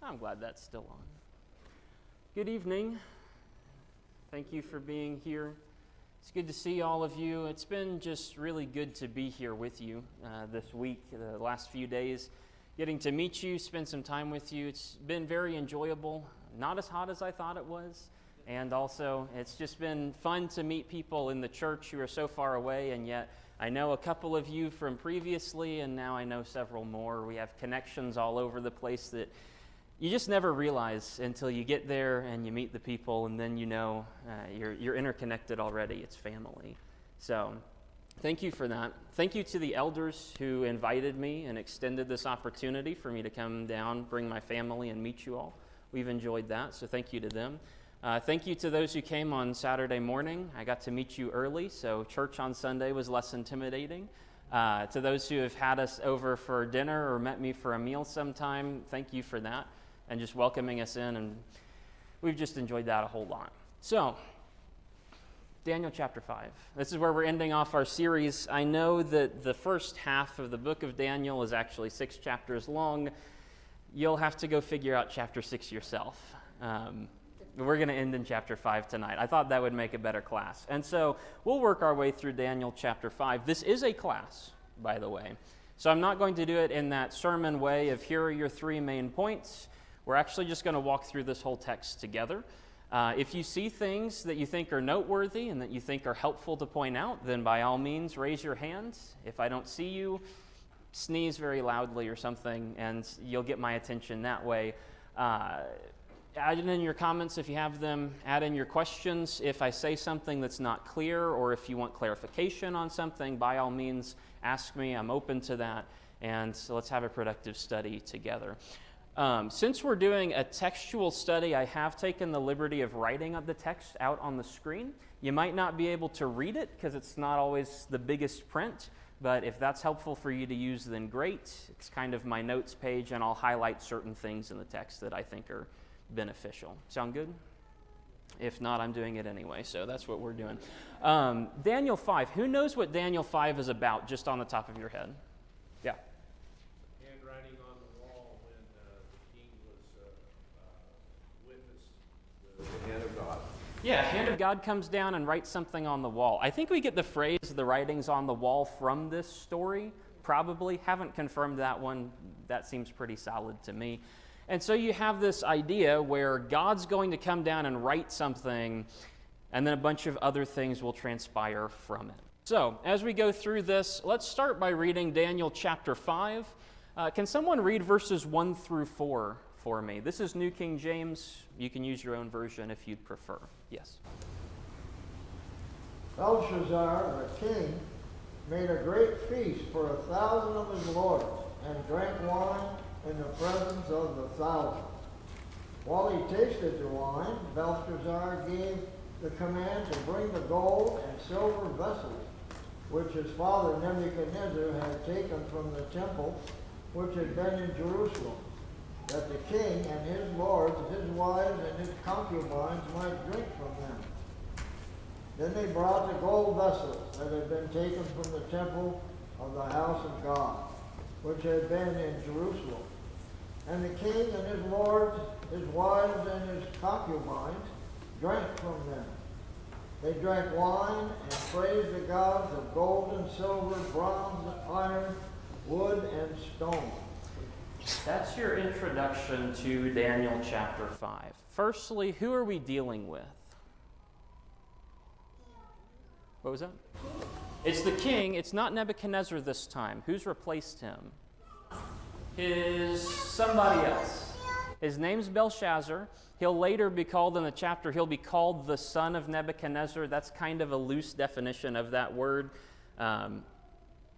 I'm glad that's still on. Good evening. Thank you for being here. It's good to see all of you. It's been just really good to be here with you this week, the last few days. Getting to meet you, spend some time with you. It's been very enjoyable. Not as hot as I thought it was. And also, it's just been fun to meet people in the church who are so far away, and yet I know a couple of you from previously, and now I know several more. We have connections all over the place that you just never realize until you get there and you meet the people, and then you know you're interconnected already. It's family. So thank you for that. Thank you to the elders who invited me and extended this opportunity for me to come down, bring my family, and meet you all. We've enjoyed that, so thank you to them. Thank you to those who came on Saturday morning. I got to meet you early, so church on Sunday was less intimidating. To those who have had us over for dinner or met me for a meal sometime, thank you for that and just welcoming us in, and we've just enjoyed that a whole lot. So, Daniel chapter 5. This is where we're ending off our series. I know that the first half of the book of Daniel is actually 6 chapters long. You'll have to go figure out chapter 6 yourself. We're going to end in chapter 5 tonight. I thought that would make a better class. And so we'll work our way through Daniel chapter 5. This is a class, by the way. So I'm not going to do it in that sermon way of here are your 3 main points. We're actually just going to walk through this whole text together. If you see things that you think are noteworthy and that you think are helpful to point out, then by all means raise your hand. If I don't see you, sneeze very loudly or something, and you'll get my attention that way. Add in your comments if you have them. Add in your questions. If I say something that's not clear or if you want clarification on something, by all means, ask me. I'm open to that. And so let's have a productive study together. Since we're doing a textual study, I have taken the liberty of writing the text out on the screen. You might not be able to read it because it's not always the biggest print, but if that's helpful for you to use, then great. It's kind of my notes page, and I'll highlight certain things in the text that I think are beneficial. Sound good? If not, I'm doing it anyway, so that's what we're doing. Daniel 5. Who knows what Daniel 5 is about, just on the top of your head? Yeah. Handwriting on the wall when the king was witnessed the hand of God. Yeah, hand of God comes down and writes something on the wall. I think we get the phrase, the writings on the wall, from this story, probably. Haven't confirmed that one. That seems pretty solid to me. And so you have this idea where God's going to come down and write something, and then a bunch of other things will transpire from it. So, as we go through this, let's start by reading Daniel chapter 5. Can someone read verses 1 through 4 for me? This is New King James. You can use your own version if you'd prefer. Yes. Belshazzar, the king, made a great feast for 1,000 of his lords, and drank wine in the presence of the 1,000. While he tasted the wine, Belshazzar gave the command to bring the gold and silver vessels, which his father Nebuchadnezzar had taken from the temple, which had been in Jerusalem, that the king and his lords, his wives, and his concubines might drink from them. Then they brought the gold vessels that had been taken from the temple of the house of God, which had been in Jerusalem. And the king and his lords, his wives, and his concubines drank from them. They drank wine and praised the gods of gold and silver, bronze, iron, wood, and stone. That's your introduction to Daniel chapter 5. Firstly, who are we dealing with? What was that? It's the king. It's not Nebuchadnezzar this time. Who's replaced him? Is somebody else. His name's Belshazzar. He'll later be called in the chapter, he'll be called the son of Nebuchadnezzar. That's kind of a loose definition of that word. I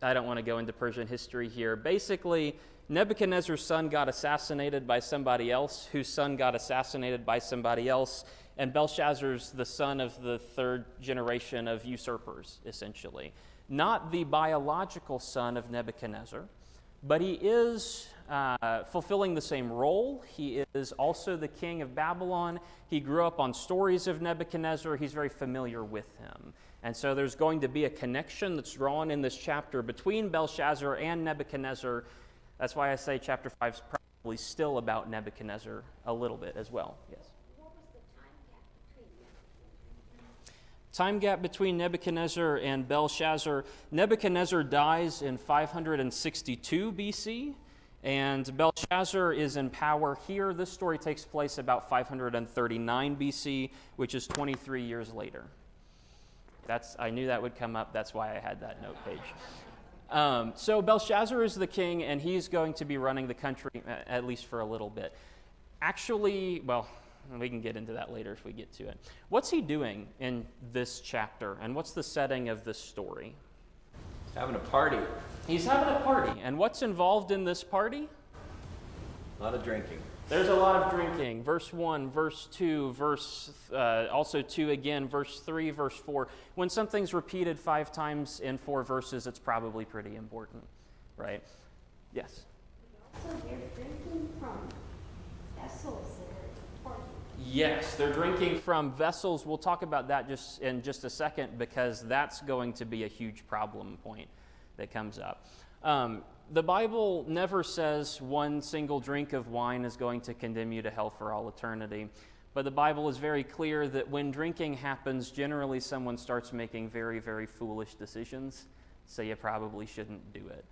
don't want to go into Persian history here. Basically, Nebuchadnezzar's son got assassinated by somebody else, whose son got assassinated by somebody else, and Belshazzar's the son of the 3rd generation of usurpers, essentially. Not the biological son of Nebuchadnezzar, but he is fulfilling the same role. He is also the king of Babylon. He grew up on stories of Nebuchadnezzar. He's very familiar with him. And so there's going to be a connection that's drawn in this chapter between Belshazzar and Nebuchadnezzar. That's why I say chapter 5 is probably still about Nebuchadnezzar a little bit as well. Yes. What was the time gap between them? Time gap between Nebuchadnezzar and Belshazzar. Nebuchadnezzar dies in 562 BC, and Belshazzar is in power here. This story takes place about 539 BC, which is 23 years later. I knew that would come up. That's why I had that note page. So Belshazzar is the king, and he's going to be running the country, at least for a little bit. Actually, well, we can get into that later if we get to it. What's he doing in this chapter, and what's the setting of this story? Having a party. He's having a party, and what's involved in this party? A lot of drinking. There's a lot of drinking. Verse 1, verse 2, also 2 again, verse 3, verse 4. When something's repeated 5 times in 4 verses, it's probably pretty important, right? Yes? So they're drinking from vessels that are important. Yes, they're drinking from vessels. We'll talk about that in just a second, because that's going to be a huge problem point that comes up. The Bible never says one single drink of wine is going to condemn you to hell for all eternity. But the Bible is very clear that when drinking happens, generally someone starts making very, very foolish decisions. So you probably shouldn't do it.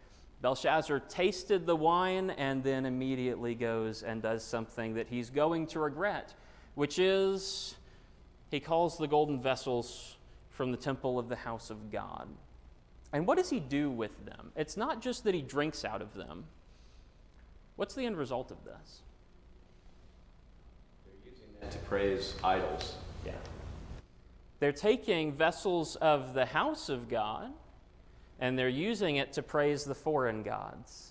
Belshazzar tasted the wine and then immediately goes and does something that he's going to regret, which is he calls the golden vessels from the temple of the house of God. And what does he do with them? It's not just that he drinks out of them. What's the end result of this? They're using that to praise idols. Yeah. They're taking vessels of the house of God, and they're using it to praise the foreign gods.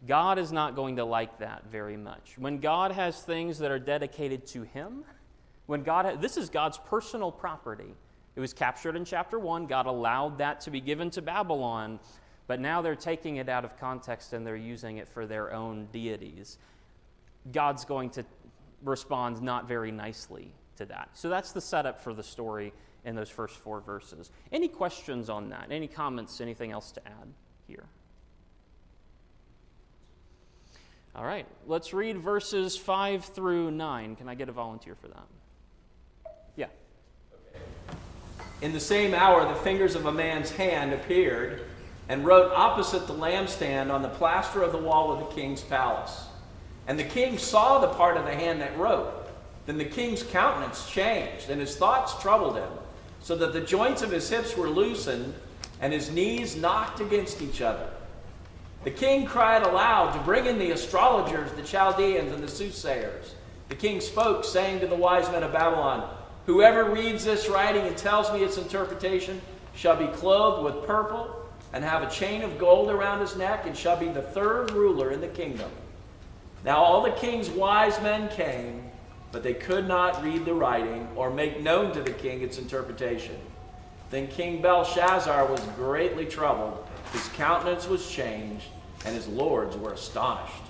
God is not going to like that very much. When God has things that are dedicated to him, this is God's personal property. It was captured in chapter 1. God allowed that to be given to Babylon, but now they're taking it out of context and they're using it for their own deities. God's going to respond not very nicely to that. So that's the setup for the story in those first 4 verses. Any questions on that? Any comments? Anything else to add here? All right, let's read verses 5 through 9. Can I get a volunteer for that? Yeah. In the same hour, the fingers of a man's hand appeared and wrote opposite the lampstand on the plaster of the wall of the king's palace. And the king saw the part of the hand that wrote. Then the king's countenance changed, and his thoughts troubled him, so that the joints of his hips were loosened, and his knees knocked against each other. The king cried aloud to bring in the astrologers, the Chaldeans, and the soothsayers. The king spoke, saying to the wise men of Babylon, "Whoever reads this writing and tells me its interpretation shall be clothed with purple and have a chain of gold around his neck, and shall be the 3rd ruler in the kingdom." Now all the king's wise men came, but they could not read the writing or make known to the king its interpretation. Then King Belshazzar was greatly troubled, his countenance was changed, and his lords were astonished.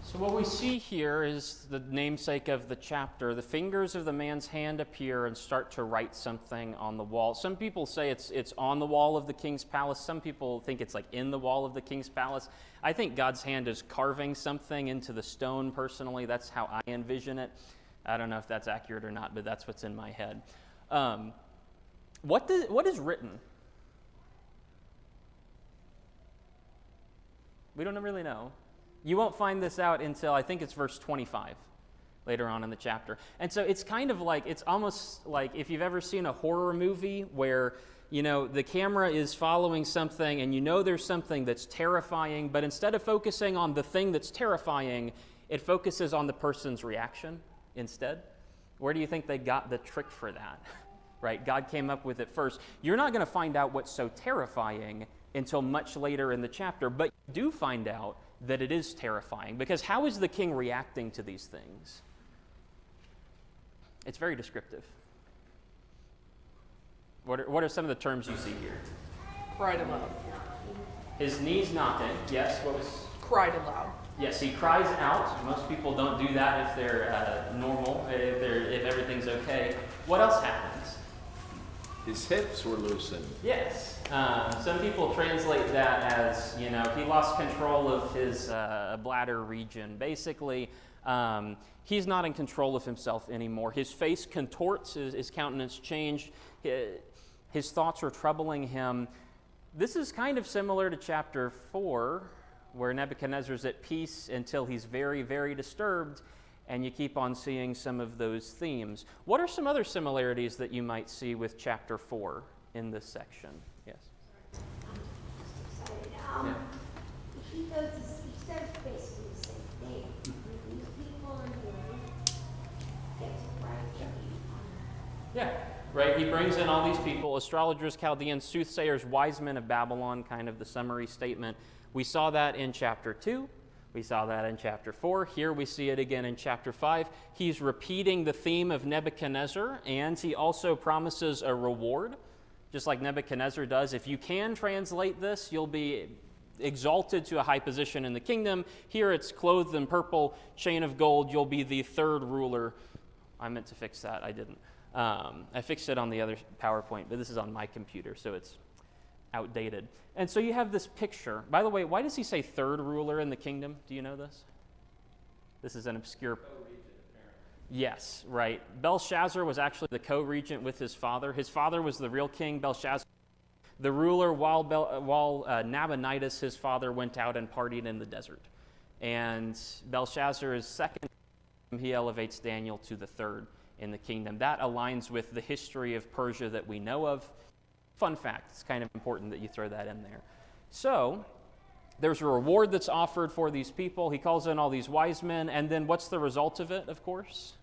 So what we see here is the namesake of the chapter. The fingers of the man's hand appear and start to write something on the wall. Some people say it's on the wall of the king's palace. Some people think it's like in the wall of the king's palace. I think God's hand is carving something into the stone personally. That's how I envision it. I don't know if that's accurate or not, but that's what's in my head. What is written? We don't really know. You won't find this out until I think it's verse 25 later on in the chapter. And so it's kind of like, it's almost like if you've ever seen a horror movie where, the camera is following something and there's something that's terrifying, but instead of focusing on the thing that's terrifying, it focuses on the person's reaction instead. Where do you think they got the trick for that? Right? God came up with it first. You're not going to find out what's so terrifying until much later in the chapter, but you do find out that it is terrifying, because how is the king reacting to these things? It's very descriptive. What are some of the terms you see here? Cried aloud. His knees knocking. Yes, what was? Cried aloud. Yes, he cries out. Most people don't do that if they're normal, if everything's okay. What else happens? His hips were loosened. Yes. Some people translate that as, he lost control of his bladder region. Basically, he's not in control of himself anymore. His face contorts, his countenance changed, his thoughts are troubling him. This is kind of similar to chapter 4, where Nebuchadnezzar's at peace until he's very, very disturbed, and you keep on seeing some of those themes. What are some other similarities that you might see with chapter 4 in this section? Yes? I'm just excited. He says basically the same thing. These people are here, get to right. Yeah, right. He brings in all these people, astrologers, Chaldeans, soothsayers, wise men of Babylon, kind of the summary statement. We saw that in chapter 2. We saw that in chapter 4. Here we see it again in chapter 5. He's repeating the theme of Nebuchadnezzar, and he also promises a reward, just like Nebuchadnezzar does. If you can translate this, you'll be exalted to a high position in the kingdom. Here it's clothed in purple, chain of gold. You'll be the third ruler. I meant to fix that. I didn't. I fixed it on the other PowerPoint, but this is on my computer, so it's outdated. And so you have this picture. By the way, why does he say third ruler in the kingdom? Do you know this? This is an obscure... Yes, right. Belshazzar was actually the co-regent with his father. His father was the real king, Belshazzar. The ruler, while Nabonidus, his father, went out and partied in the desert. And Belshazzar is second. He elevates Daniel to the third in the kingdom. That aligns with the history of Persia that we know of. Fun fact, it's kind of important that you throw that in there. So, there's a reward that's offered for these people. He calls in all these wise men, and then what's the result of it, of course?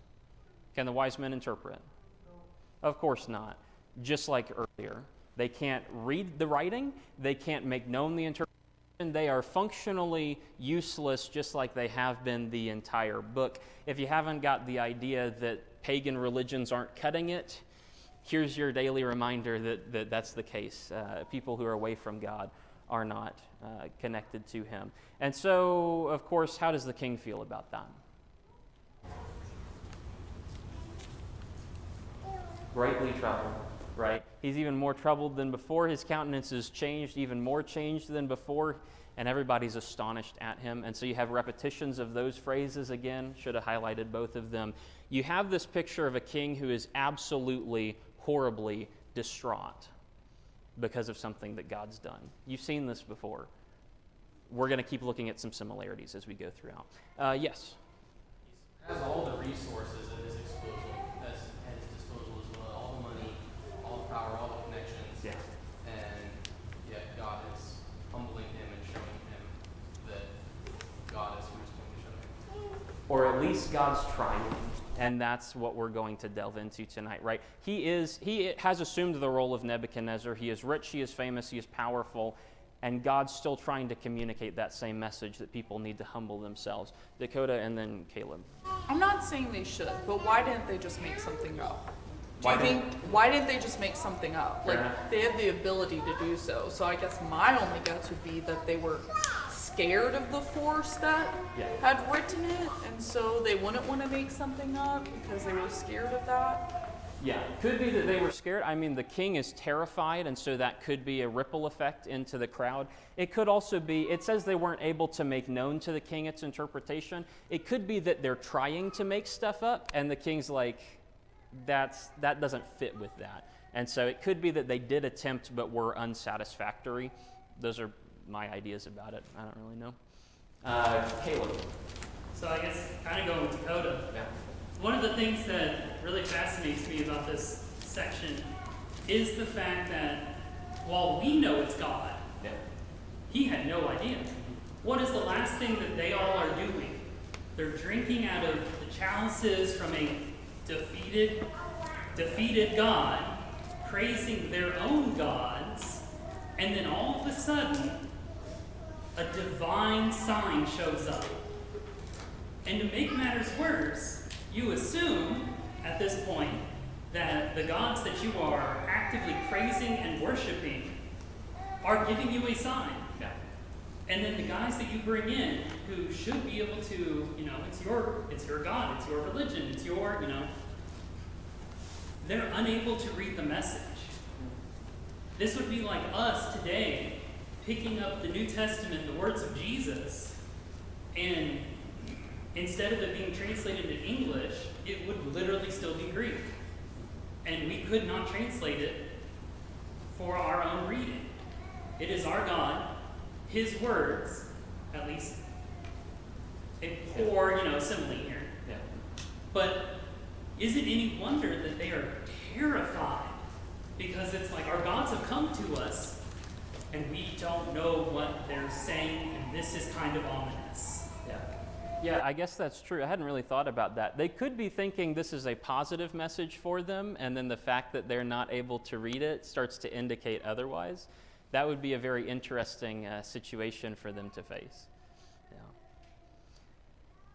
Can the wise men interpret? No. Of course not. Just like earlier. They can't read the writing. They can't make known the interpretation. They are functionally useless, just like they have been the entire book. If you haven't got the idea that pagan religions aren't cutting it, here's your daily reminder that that's the case. People who are away from God are not connected to him. And so, of course, how does the king feel about that? Greatly troubled, right? He's even more troubled than before. His countenance is changed, even more changed than before, and everybody's astonished at him. And so you have repetitions of those phrases again. Should have highlighted both of them. You have this picture of a king who is absolutely horribly distraught because of something that God's done. You've seen this before. We're going to keep looking at some similarities as we go throughout. Yes? He has all the resources at his disposal as well. All the money, all the power, all the connections. Yeah. And yet God is humbling him and showing him that God is who he's going to show him. Or at least God's trying. And that's what we're going to delve into tonight, right? He has assumed the role of Nebuchadnezzar. He is rich, he is famous, he is powerful, and God's still trying to communicate that same message that people need to humble themselves. Dakota and then Caleb. I'm not saying they should, but why didn't they just make something up? Why Why didn't they just make something up? Fair Like, enough. they had the ability to do so. So I guess my only guess would be that they were scared of the force that had written it, and so they wouldn't want to make something up because they were scared of that. Yeah, could be that they were scared. I mean, the king is terrified, and so that could be a ripple effect into the crowd. It could also be, it says they weren't able to make known to the king its interpretation. It could be that they're trying to make stuff up, and the king's like, that doesn't fit with that. And so it could be that they did attempt but were unsatisfactory. Those are my ideas about it. I don't really know. Caleb. So I guess kind of going with Dakota. Yeah. One of the things that really fascinates me about this section is the fact that while we know it's God, he had no idea. What is the last thing that they all are doing? They're drinking out of the chalices from a defeated God, praising their own gods, and then all of a sudden, a divine sign shows up. And to make matters worse, you assume at this point that the gods that you are actively praising and worshiping are giving you a sign. Yeah. And then the guys that you bring in who should be able to, it's your God, it's your religion, it's your, they're unable to read the message. This would be like us today picking up the New Testament, the words of Jesus, and instead of it being translated in English, it would literally still be Greek. And we could not translate it for our own reading. It is our God, His words, at least a poor, simile here. Yeah. But is it any wonder that they are terrified? Because it's like our gods have come to us and we don't know what they're saying, and this is kind of ominous. Yeah, I guess that's true. I hadn't really thought about that. They could be thinking this is a positive message for them, and then the fact that they're not able to read it starts to indicate otherwise. That would be a very interesting situation for them to face. Yeah.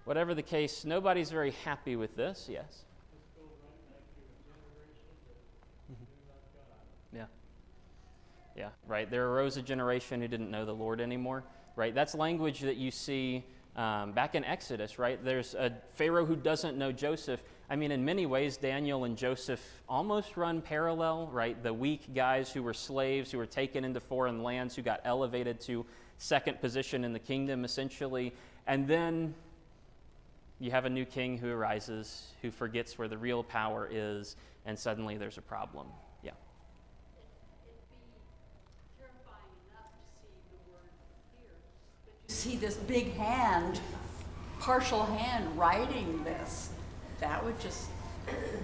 Whatever the case, nobody's very happy with this. Yes? Yeah. Yeah, right. There arose a generation who didn't know the Lord anymore, right? That's language that you see back in Exodus, right? There's a Pharaoh who doesn't know Joseph. I mean, in many ways, Daniel and Joseph almost run parallel, right? The weak guys who were slaves, who were taken into foreign lands, who got elevated to second position in the kingdom, essentially. And then you have a new king who arises, who forgets where the real power is, and suddenly there's a problem. Yeah. See this big hand, partial hand writing this, that would just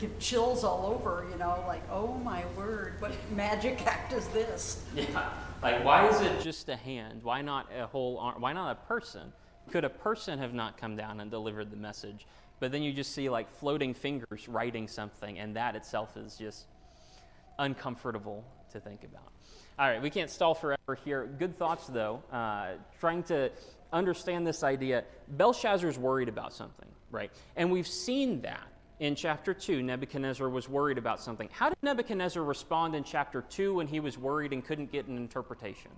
give chills all over, like, oh my word, what magic act is this? Yeah, like why is it just a hand? Why not a whole arm? Why not a person? Could a person have not come down and delivered the message? But then you just see like floating fingers writing something, and that itself is just uncomfortable to think about. All right, we can't stall forever here. Good thoughts, though. Trying to understand this idea. Belshazzar's worried about something, right? And we've seen that in chapter 2. Nebuchadnezzar was worried about something. How did Nebuchadnezzar respond in chapter 2 when he was worried and couldn't get an interpretation?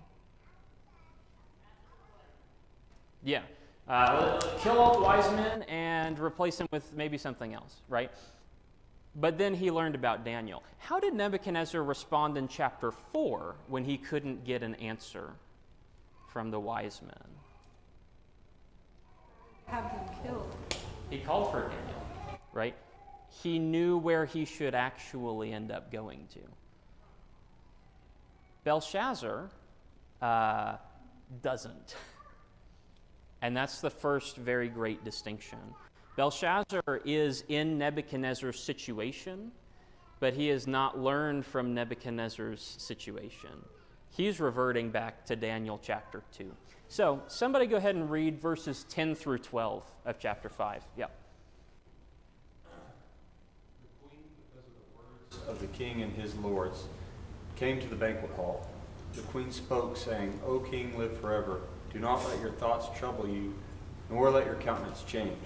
Yeah. Kill all the wise men and replace them with maybe something else, right? But then he learned about Daniel. How did Nebuchadnezzar respond in chapter 4 when he couldn't get an answer from the wise men? Have them killed. He called for Daniel, right? He knew where he should actually end up going to. Belshazzar doesn't. And that's the first very great distinction. Belshazzar is in Nebuchadnezzar's situation, but he has not learned from Nebuchadnezzar's situation. He's reverting back to Daniel chapter 2. So, somebody go ahead and read verses 10 through 12 of chapter 5. Yeah. The queen, because of the words of the king and his lords, came to the banquet hall. The queen spoke, saying, O king, live forever. Do not let your thoughts trouble you, nor let your countenance change.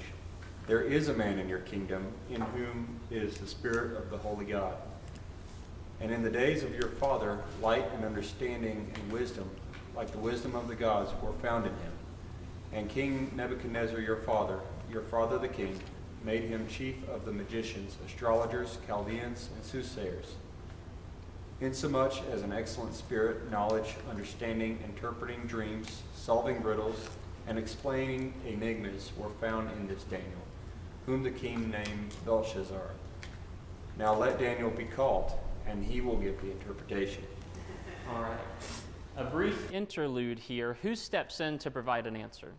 There is a man in your kingdom in whom is the Spirit of the Holy God. And in the days of your father, light and understanding and wisdom, like the wisdom of the gods, were found in him. And King Nebuchadnezzar, your father the king, made him chief of the magicians, astrologers, Chaldeans, and soothsayers. Insomuch as an excellent spirit, knowledge, understanding, interpreting dreams, solving riddles, and explaining enigmas were found in this Daniel, whom the king named Belshazzar. Now let Daniel be called, and he will give the interpretation. All right. A brief interlude here. Who steps in to provide an answer?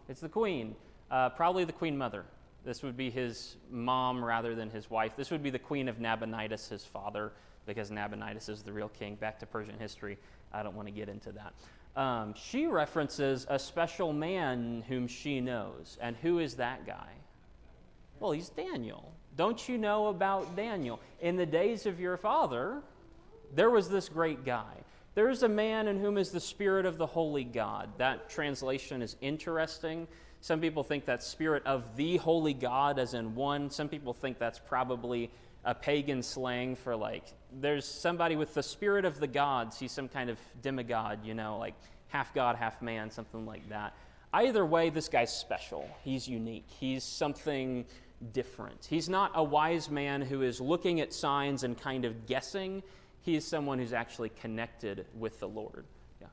It's the queen. Probably the queen mother. This would be his mom rather than his wife. This would be the queen of Nabonidus, his father, because Nabonidus is the real king. Back to Persian history. I don't want to get into that. She references a special man whom she knows. And who is that guy? Well, he's Daniel. Don't you know about Daniel? In the days of your father, there was this great guy. There is a man in whom is the Spirit of the Holy God. That translation is interesting. Some people think that's Spirit of the Holy God as in one. Some people think that's probably a pagan slang for there's somebody with the spirit of the gods. He's some kind of demigod, like half God, half man, something like that. Either way, this guy's special. He's unique. He's something different. He's not a wise man who is looking at signs and kind of guessing. he is someone who's actually connected with the Lord. Yeah.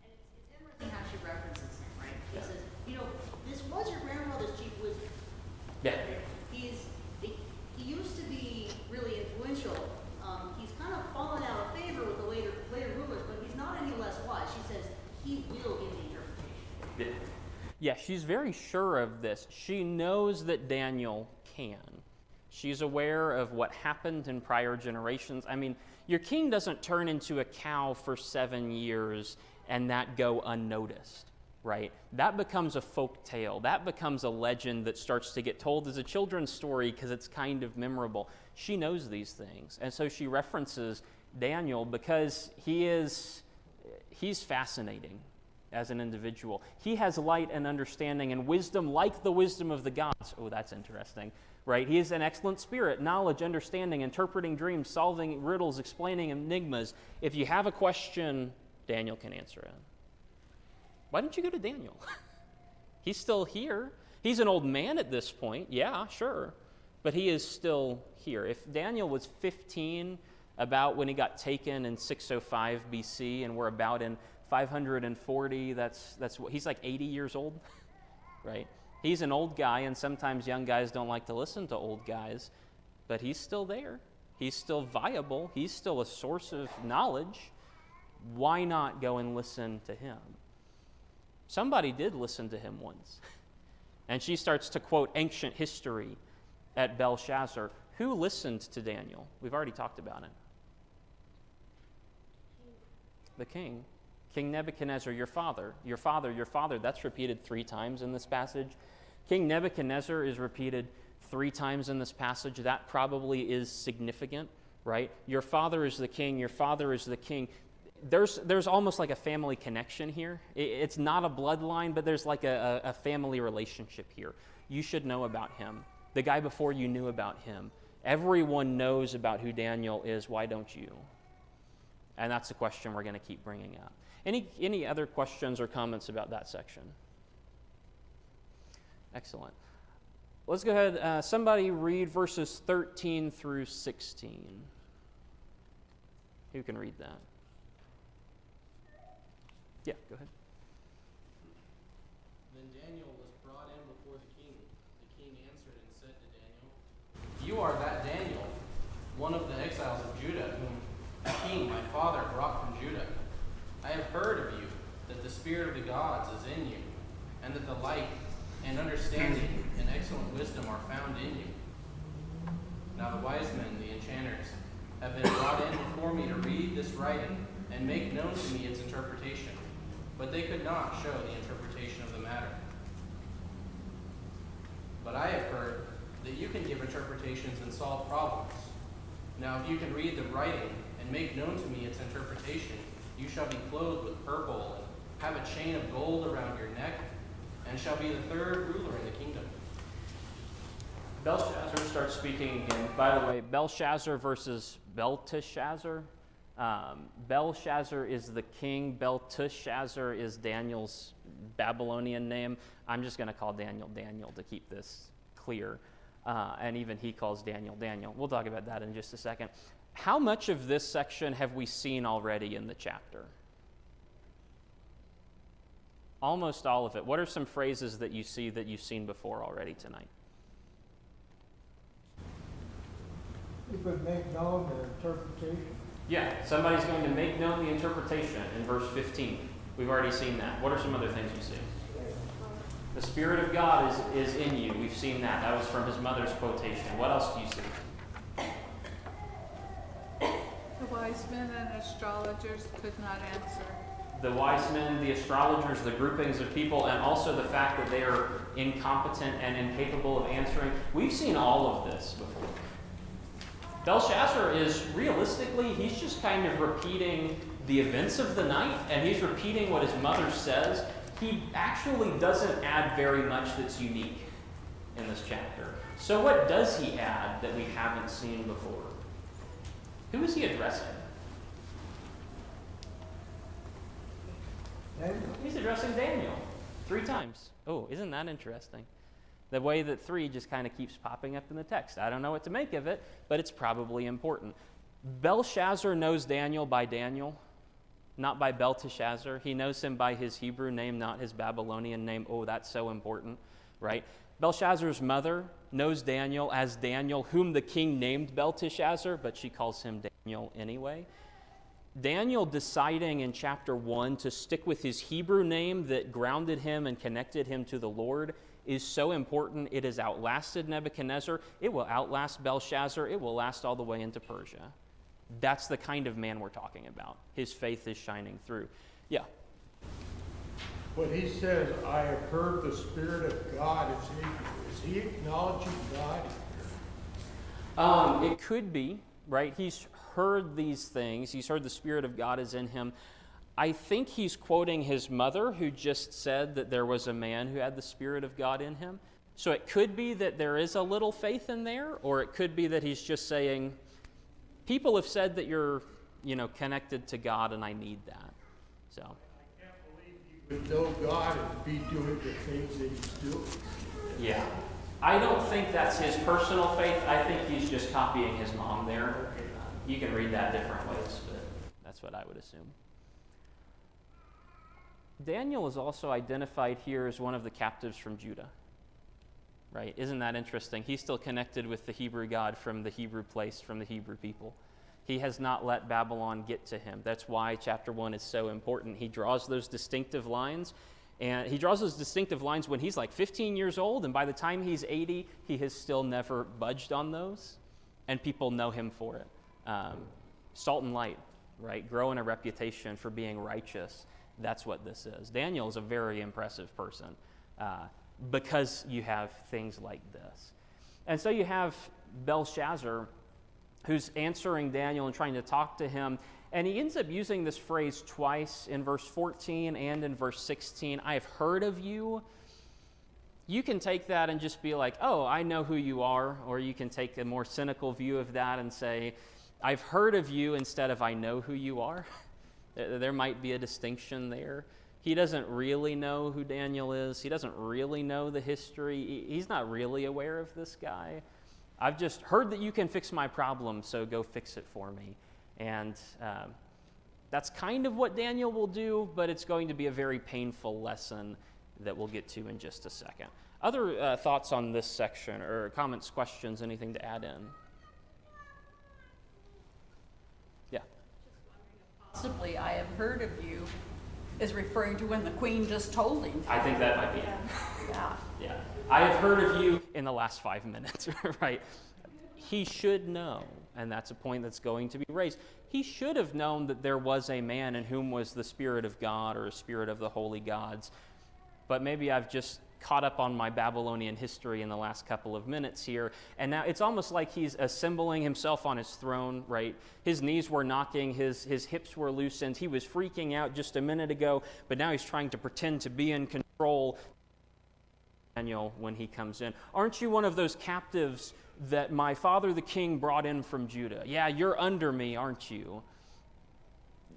And it's interesting how she references him, right? She Yeah. says, you know, this was your grandfather's chief wizard. Yeah. He used to be really influential. He's kind of fallen out of favor with the later rulers, but he's not any less wise. She says he will give the interpretation. Yeah, she's very sure of this. She knows that Daniel can. She's aware of what happened in prior generations. I mean, your king doesn't turn into a cow for 7 years and that go unnoticed, right? That becomes a folk tale. That becomes a legend that starts to get told as a children's story because it's kind of memorable. She knows these things. And so she references Daniel because he's fascinating as an individual. He has light and understanding and wisdom like the wisdom of the gods. Oh, that's interesting, right? He is an excellent spirit, knowledge, understanding, interpreting dreams, solving riddles, explaining enigmas. If you have a question, Daniel can answer it. Why didn't you go to Daniel? He's still here. He's an old man at this point. Yeah, sure. But he is still here. If Daniel was 15 about when he got taken in 605 BC and we're about in 540, that's what he's like 80 years old, right? He's an old guy, and sometimes young guys don't like to listen to old guys, but he's still there. He's still viable. He's still a source of knowledge. Why not go and listen to him? Somebody did listen to him once. And she starts to quote ancient history at Belshazzar. Who listened to Daniel? We've already talked about it. The king. King Nebuchadnezzar, your father, your father, your father. That's repeated 3 times in this passage. King Nebuchadnezzar is repeated 3 times in this passage. That probably is significant, right? Your father is the king, your father is the king. There's almost like a family connection here. It's not a bloodline, but there's like a family relationship here. You should know about him. The guy before you knew about him. Everyone knows about who Daniel is. Why don't you? And that's the question we're going to keep bringing up. Any other questions or comments about that section? Excellent. Let's go ahead. Somebody read verses 13 through 16. Who can read that? Yeah, go ahead. Then Daniel was brought in before the king. The king answered and said to Daniel, "You are that Daniel, one of the exiles of Judah, whom the king, my father, brought from Judah. I have heard of you, that the spirit of the gods is in you, and that the light and understanding and excellent wisdom are found in you. Now the wise men, the enchanters, have been brought in before me to read this writing and make known to me its interpretation, but they could not show the interpretation of the matter. But I have heard that you can give interpretations and solve problems. Now if you can read the writing and make known to me its interpretation, you shall be clothed with purple and have a chain of gold around your neck, and shall be the 3rd ruler in the kingdom." Belshazzar starts speaking again. By the way, Belshazzar versus Belteshazzar. Belshazzar is the king. Belteshazzar is Daniel's Babylonian name. I'm just going to call Daniel Daniel to keep this clear. And even he calls Daniel Daniel. We'll talk about that in just a second. How much of this section have we seen already in the chapter? Almost all of it. What are some phrases that you see that you've seen before already tonight? You could make known the interpretation. Yeah, somebody's going to make known the interpretation in verse 15. We've already seen that. What are some other things you see? The Spirit of God is in you. We've seen that. That was from his mother's quotation. What else do you see? The wise men and astrologers could not answer. The wise men, the astrologers, the groupings of people, and also the fact that they are incompetent and incapable of answering. We've seen all of this before. Belshazzar is, realistically, he's just kind of repeating the events of the night, and he's repeating what his mother says. He actually doesn't add very much that's unique in this chapter. So what does he add that we haven't seen before? Who is he addressing? Daniel. He's addressing Daniel 3 times. Oh, isn't that interesting? The way that 3 just kind of keeps popping up in the text. I don't know what to make of it, but it's probably important. Belshazzar knows Daniel by Daniel, not by Belteshazzar. He knows him by his Hebrew name, not his Babylonian name. Oh, that's so important, right? Belshazzar's mother knows Daniel as Daniel, whom the king named Belteshazzar, but she calls him Daniel anyway. Daniel deciding in chapter 1 to stick with his Hebrew name that grounded him and connected him to the Lord is so important. It has outlasted Nebuchadnezzar. It will outlast Belshazzar. It will last all the way into Persia. That's the kind of man we're talking about. His faith is shining through. Yeah. When he says, I have heard the Spirit of God, is he acknowledging God? It could be, right? He's heard these things. He's heard the Spirit of God is in him. I think he's quoting his mother, who just said that there was a man who had the Spirit of God in him. So it could be that there is a little faith in there, or it could be that he's just saying, people have said that you're, connected to God, and I need that. So. I can't believe you would know God and be doing the things that he's doing. Yeah. I don't think that's his personal faith. I think he's just copying his mom there. You can read that different ways, but that's what I would assume. Daniel is also identified here as one of the captives from Judah. Right? Isn't that interesting? He's still connected with the Hebrew God from the Hebrew place, from the Hebrew people. He has not let Babylon get to him. That's why chapter 1 is so important. He draws those distinctive lines, and he draws those distinctive lines when he's like 15 years old, and by the time he's 80, he has still never budged on those, and people know him for it. Salt and light, right? Growing a reputation for being righteous. That's what this is. Daniel is a very impressive person because you have things like this. And so you have Belshazzar, who's answering Daniel and trying to talk to him. And he ends up using this phrase twice in verse 14 and in verse 16. I have heard of you. You can take that and just be like, oh, I know who you are. Or you can take a more cynical view of that and say, I've heard of you instead of I know who you are. There might be a distinction there. He doesn't really know who Daniel is. He doesn't really know the history. He's not really aware of this guy. I've just heard that you can fix my problem, so go fix it for me. And that's kind of what Daniel will do, but it's going to be a very painful lesson that we'll get to in just a second. Other thoughts on this section, or comments, questions, anything to add in? Yeah. Possibly, I have heard of you is referring to when the queen just told him. I think that might be it. Yeah. Yeah. I have heard of you in the last 5 minutes, right? He should know, and that's a point that's going to be raised. He should have known that there was a man in whom was the Spirit of God or a spirit of the holy gods. But maybe I've just caught up on my Babylonian history in the last couple of minutes here, and now it's almost like he's assembling himself on his throne, right? His knees were knocking, his hips were loosened, he was freaking out just a minute ago, but now he's trying to pretend to be in control. Daniel, when he comes in, aren't you one of those captives that my father the king brought in from Judah? Yeah, you're under me, aren't you?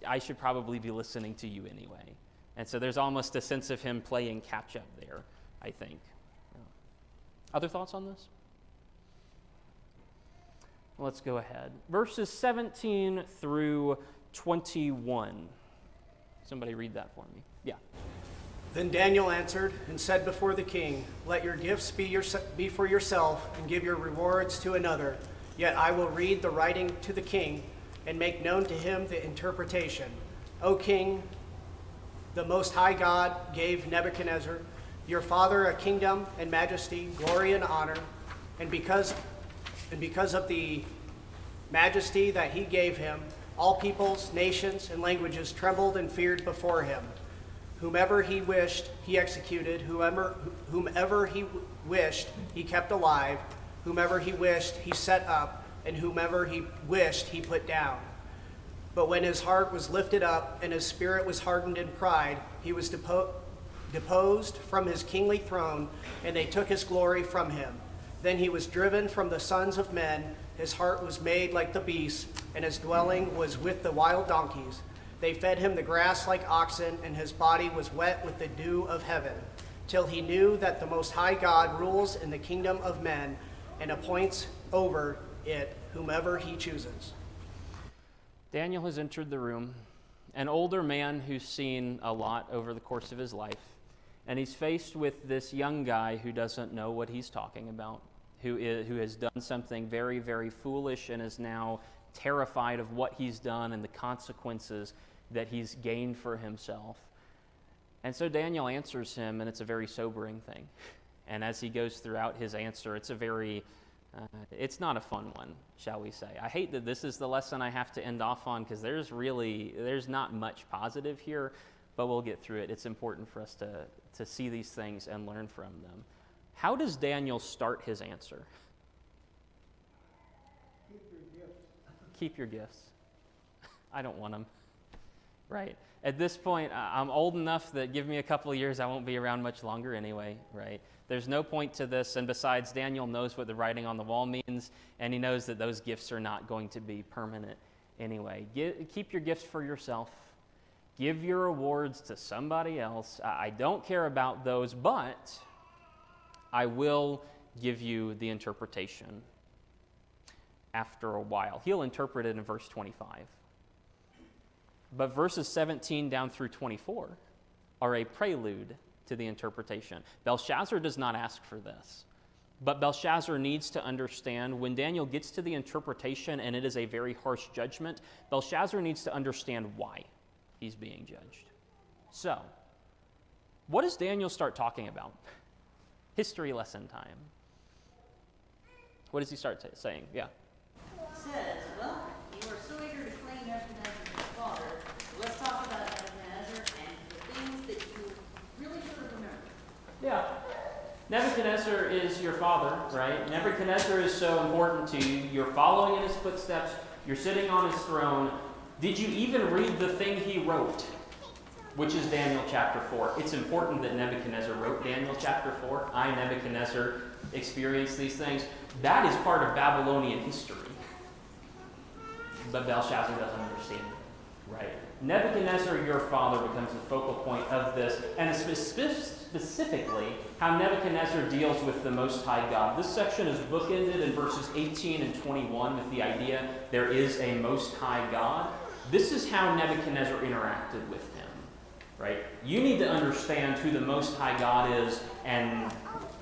I should probably be listening to you anyway. And so there's almost a sense of him playing catch up there, I think. Other thoughts on this? Let's go ahead. Verses 17 through 21. Somebody read that for me. Yeah. Then Daniel answered and said before the king, let your gifts be for yourself and give your rewards to another. Yet I will read the writing to the king and make known to him the interpretation. O king, the Most High God gave Nebuchadnezzar, your father, a kingdom and majesty, glory and honor, and because of the majesty that he gave him, all peoples, nations, and languages trembled and feared before him. Whomever he wished, he executed. Whomever he wished, he kept alive. Whomever he wished, he set up. And whomever he wished, he put down. But when his heart was lifted up and his spirit was hardened in pride, he was deposed from his kingly throne, and they took his glory from him. Then he was driven from the sons of men. His heart was made like the beasts, and his dwelling was with the wild donkeys. They fed him the grass like oxen, and his body was wet with the dew of heaven, till he knew that the Most High God rules in the kingdom of men and appoints over it whomever he chooses. Daniel has entered the room, an older man who's seen a lot over the course of his life, and he's faced with this young guy who doesn't know what he's talking about, who has done something very, very foolish and is now terrified of what he's done and the consequences that he's gained for himself. And so Daniel answers him, and it's a very sobering thing. And as he goes throughout his answer, it's a very, it's not a fun one, shall we say. I hate that this is the lesson I have to end off on, because there's not much positive here, but we'll get through it. It's important for us to see these things and learn from them. How does Daniel start his answer? Keep your gifts. I don't want them. Right. At this point, I'm old enough that give me a couple of years, I won't be around much longer anyway, right? There's no point to this, and besides, Daniel knows what the writing on the wall means, and he knows that those gifts are not going to be permanent anyway. Keep your gifts for yourself. Give your awards to somebody else. I don't care about those, but I will give you the interpretation after a while. He'll interpret it in verse 25. But verses 17 down through 24 are a prelude to the interpretation. Belshazzar does not ask for this, but Belshazzar needs to understand when Daniel gets to the interpretation, and it is a very harsh judgment, Belshazzar needs to understand why he's being judged. So, what does Daniel start talking about? History lesson time. What does he start saying? Yeah. Says, well, you are so eager to claim Nebuchadnezzar as your father. Let's talk about Nebuchadnezzar and the things that you really should have remembered. Yeah. Nebuchadnezzar is your father, right? Nebuchadnezzar is so important to you. You're following in his footsteps. You're sitting on his throne. Did you even read the thing he wrote, which is Daniel chapter 4? It's important that Nebuchadnezzar wrote Daniel chapter 4. I, Nebuchadnezzar, experienced these things. That is part of Babylonian history. But Belshazzar doesn't understand it, right? Nebuchadnezzar, your father, becomes the focal point of this, and specifically how Nebuchadnezzar deals with the Most High God. This section is bookended in verses 18 and 21 with the idea there is a Most High God. This is how Nebuchadnezzar interacted with him, right? You need to understand who the Most High God is and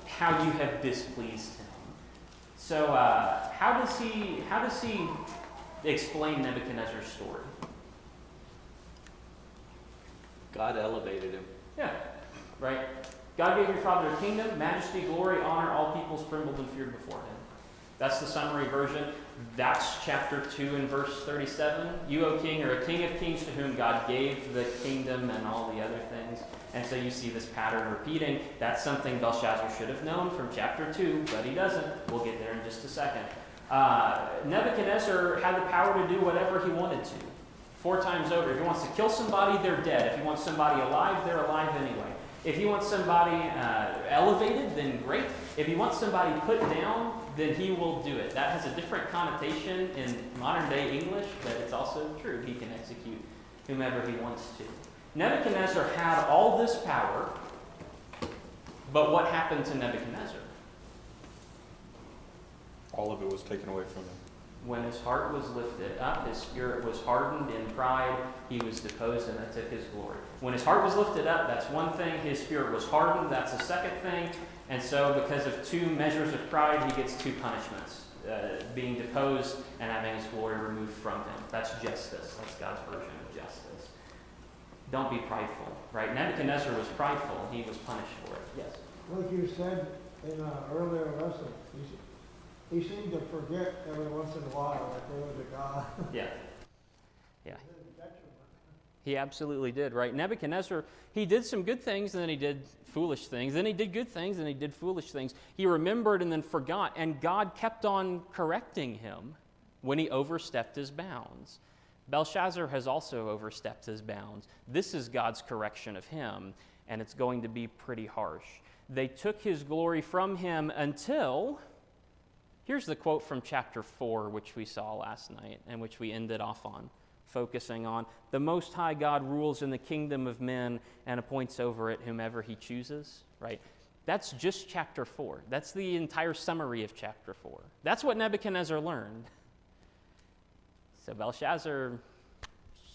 how you have displeased him. So how does he explain Nebuchadnezzar's story? God elevated him. Yeah, right. God gave your father a kingdom, majesty, glory, honor. All peoples trembled and feared before him. That's the summary version. That's chapter 2 and verse 37. You, O king, are a king of kings to whom God gave the kingdom and all the other things. And so you see this pattern repeating. That's something Belshazzar should have known from chapter 2, but he doesn't. We'll get there in just a second. Nebuchadnezzar had the power to do whatever he wanted to. 4 times over. If he wants to kill somebody, they're dead. If he wants somebody alive, they're alive anyway. If he wants somebody elevated, then great. If he wants somebody put down, then he will do it. That has a different connotation in modern day English, but it's also true. He can execute whomever he wants to. Nebuchadnezzar had all this power, but what happened to Nebuchadnezzar? All of it was taken away from him. When his heart was lifted up, his spirit was hardened in pride, he was deposed, and that took his glory. When his heart was lifted up, that's one thing. His spirit was hardened, that's the second thing. And so because of 2 measures of pride, he gets 2 punishments. Being deposed and having his glory removed from him. That's justice. That's God's version of justice. Don't be prideful, right? Nebuchadnezzar was prideful. He was punished for it. Yes? Like you said in an earlier lesson, he seemed to forget every once in a while that there was a God. Yeah. Yeah. He absolutely did, right? Nebuchadnezzar, he did some good things, and then he did foolish things. Then he did good things, and he did foolish things. He remembered and then forgot, and God kept on correcting him when he overstepped his bounds. Belshazzar has also overstepped his bounds. This is God's correction of him, and it's going to be pretty harsh. They took his glory from him until... Here's the quote from chapter 4, which we saw last night, and which we ended off on, focusing on. The Most High God rules in the kingdom of men and appoints over it whomever he chooses, right? That's just chapter 4. That's the entire summary of chapter 4. That's what Nebuchadnezzar learned. So Belshazzar,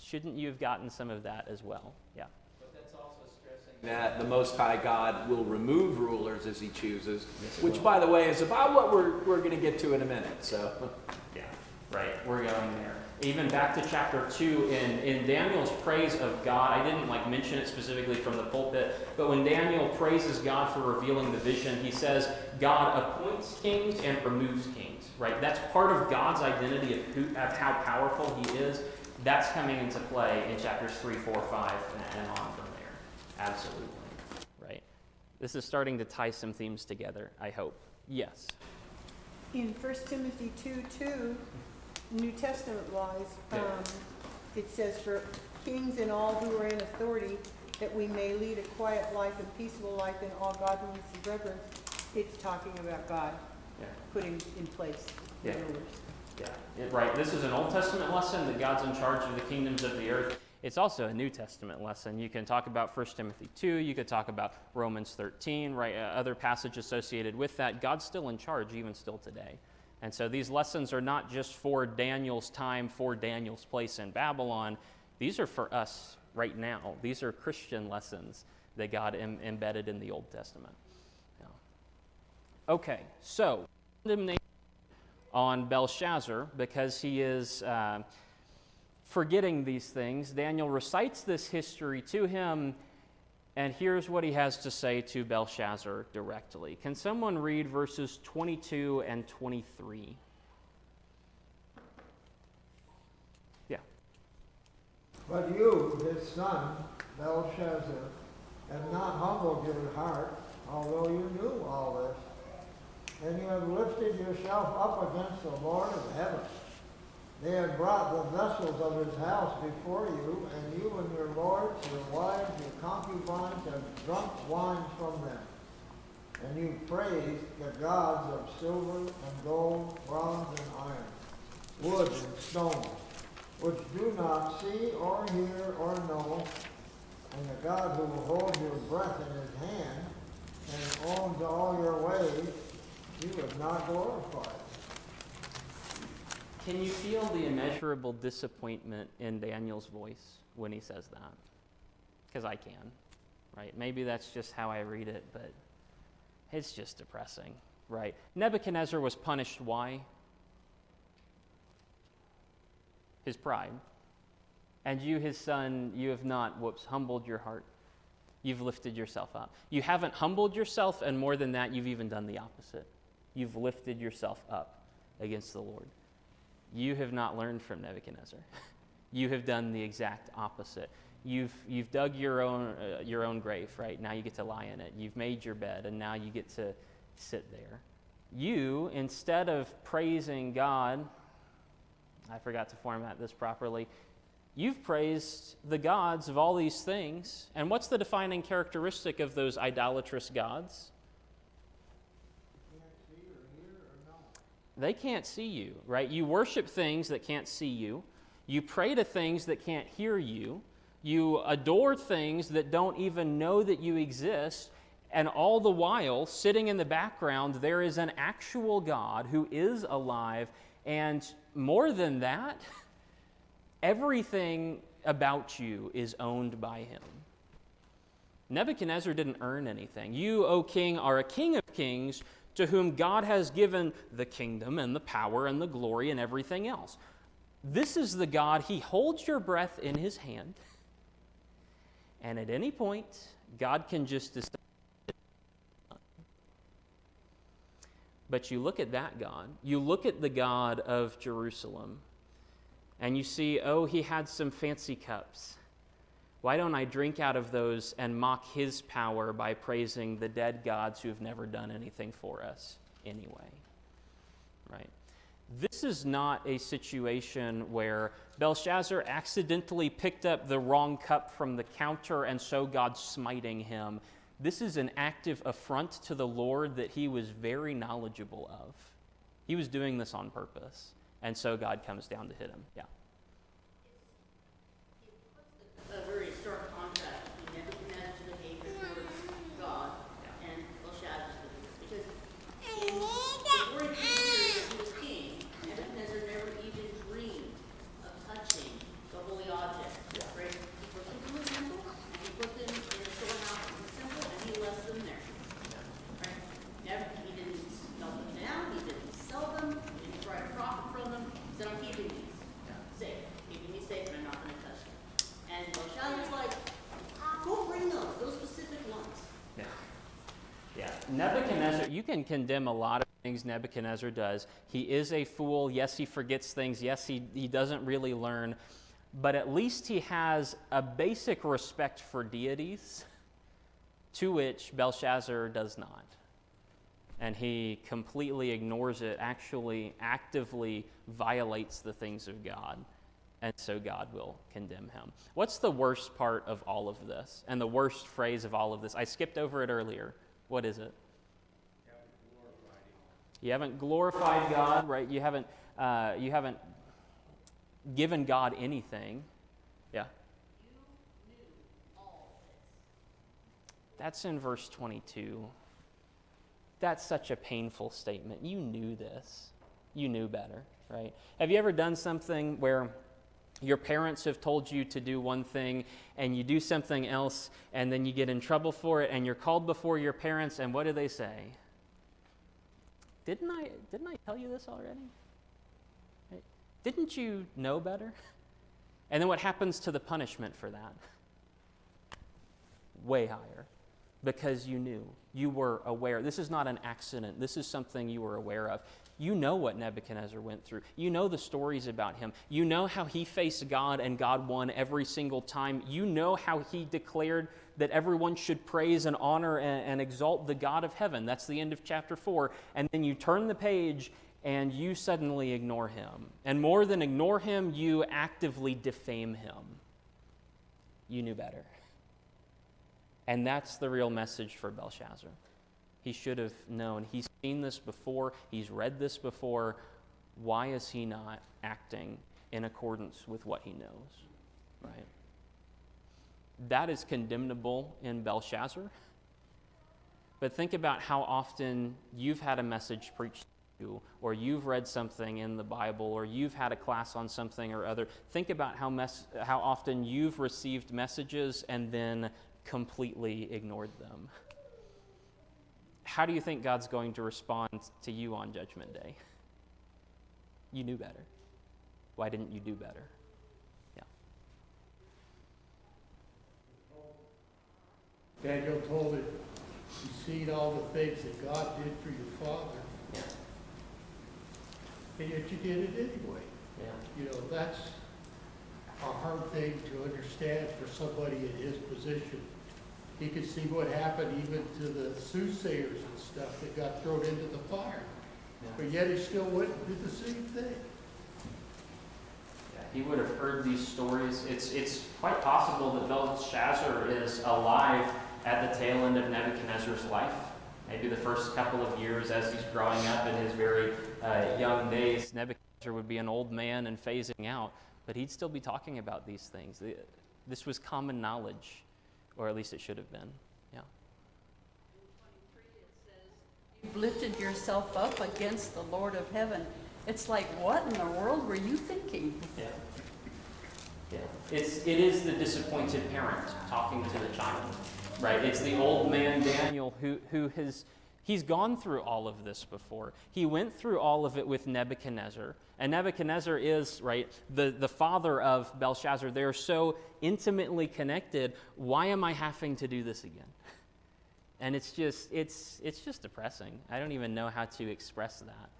Shouldn't you have gotten some of that as well? Yeah. But that's also stressing that the Most High God will remove rulers as he chooses, which, by the way, is about what we're going to get to in a minute. So, yeah, right. We're going there. Even back to chapter 2, in Daniel's praise of God, I didn't mention it specifically from the pulpit, but when Daniel praises God for revealing the vision, he says God appoints kings and removes kings, right? That's part of God's identity of how powerful he is. That's coming into play in chapters 3, 4, 5, and on from there. Absolutely, right? This is starting to tie some themes together, I hope. Yes? In 1 Timothy 2:2, New Testament wise, it says, for kings and all who are in authority, that we may lead a quiet life and peaceable life in all godliness and reverence. It's talking about God putting in place the rulers. Yeah, right. This is an Old Testament lesson that God's in charge of the kingdoms of the earth. It's also a New Testament lesson. You can talk about 1 Timothy 2. You could talk about Romans 13, right? Other passage associated with that. God's still in charge, even still today. And so these lessons are not just for Daniel's time, for Daniel's place in Babylon. These are for us right now. These are Christian lessons that God embedded in the Old Testament. Yeah. Okay, so condemnation on Belshazzar because he is forgetting these things. Daniel recites this history to him, and here's what he has to say to Belshazzar directly. Can someone read verses 22 and 23? Yeah. But you, his son, Belshazzar, have not humbled your heart, although you knew all this. And you have lifted yourself up against the Lord of heaven. They have brought the vessels of his house before you, and you and your lords, your wives, your concubines have drunk wine from them. And you praised the gods of silver and gold, bronze and iron, wood and stone, which do not see or hear or know, and the God who holds your breath in his hand and owns all your ways, you have not glorified. Can you feel the immeasurable disappointment in Daniel's voice when he says that? Because I can, right? Maybe that's just how I read it, but it's just depressing, right? Nebuchadnezzar was punished. Why? His pride. And you, his son, you have not, humbled your heart. You've lifted yourself up. You haven't humbled yourself, and more than that, you've even done the opposite. You've lifted yourself up against the Lord. You have not learned from Nebuchadnezzar. You have done the exact opposite. You've dug your own grave, right? Now you get to lie in it. You've made your bed, and now you get to sit there. You, instead of praising God, I forgot to format this properly, you've praised the gods of all these things. And what's the defining characteristic of those idolatrous gods? They can't see you, right? You worship things that can't see you. You pray to things that can't hear you. You adore things that don't even know that you exist. And all the while, sitting in the background, there is an actual God who is alive. And more than that, everything about you is owned by him. Nebuchadnezzar didn't earn anything. You, O king, are a king of kings, to whom God has given the kingdom and the power and the glory and everything else. This is the God, he holds your breath in his hand, and at any point, God can just decide. But you look at that God, you look at the God of Jerusalem, and you see, oh, he had some fancy cups. Why don't I drink out of those and mock his power by praising the dead gods who have never done anything for us anyway? Right? This is not a situation where Belshazzar accidentally picked up the wrong cup from the counter and so God's smiting him. This is an active affront to the Lord that he was very knowledgeable of. He was doing this on purpose, and so God comes down to hit him. Yeah. A very stark contrast between Nebuchadnezzar's behavior towards God and Belshazzar's behavior. Because in the 43 years that he was king, Nebuchadnezzar never even dreamed of touching the holy objects Nebuchadnezzar, you can condemn a lot of things Nebuchadnezzar does. He is a fool. Yes, he forgets things. Yes, he doesn't really learn. But at least he has a basic respect for deities, to which Belshazzar does not. And he completely ignores it, actually actively violates the things of God. And so God will condemn him. What's the worst part of all of this? And the worst phrase of all of this? I skipped over it earlier. What is it? You haven't glorified God, right? You haven't given God anything. Yeah? You knew all this. That's in verse 22. That's such a painful statement. You knew this. You knew better, right? Have you ever done something where your parents have told you to do one thing and you do something else and then you get in trouble for it and you're called before your parents and what do they say? Didn't I tell you this already? Right? Didn't you know better? And then what happens to the punishment for that? Way higher. Because you knew. You were aware. This is not an accident. This is something you were aware of. You know what Nebuchadnezzar went through. You know the stories about him. You know how he faced God and God won every single time. You know how he declared that everyone should praise and honor and exalt the God of heaven. That's the end of chapter 4. And then you turn the page and you suddenly ignore him. And more than ignore him, you actively defame him. You knew better. And that's the real message for Belshazzar. He should have known. He's seen this before. He's read this before. Why is he not acting in accordance with what he knows? Right? That is condemnable in Belshazzar. But think about how often you've had a message preached to you, or you've read something in the Bible, or you've had a class on something or other. Think about how often you've received messages and then completely ignored them. How do you think God's going to respond to you on Judgment Day? You knew better. Why didn't you do better? Yeah. Daniel told it, you seen all the things that God did for your father, Yeah. and yet you did it anyway. Yeah. You know, that's a hard thing to understand for somebody in his position. He could see what happened even to the soothsayers and stuff that got thrown into the fire. Yeah. But yet he still went and did the same thing. Yeah, he would have heard these stories. It's quite possible that Belshazzar is alive at the tail end of Nebuchadnezzar's life. Maybe the first couple of years as he's growing up in his very young days, Nebuchadnezzar would be an old man and phasing out, but he'd still be talking about these things. This was common knowledge. Or at least it should have been, yeah. In 23 it says, you've lifted yourself up against the Lord of heaven. It's like, what in the world were you thinking? Yeah. Yeah. It is the disappointed parent talking to the child, right? It's the old man Daniel he's gone through all of this before. He went through all of it with Nebuchadnezzar. And Nebuchadnezzar is, right, the father of Belshazzar. They're so intimately connected. Why am I having to do this again? And it's just depressing. I don't even know how to express that.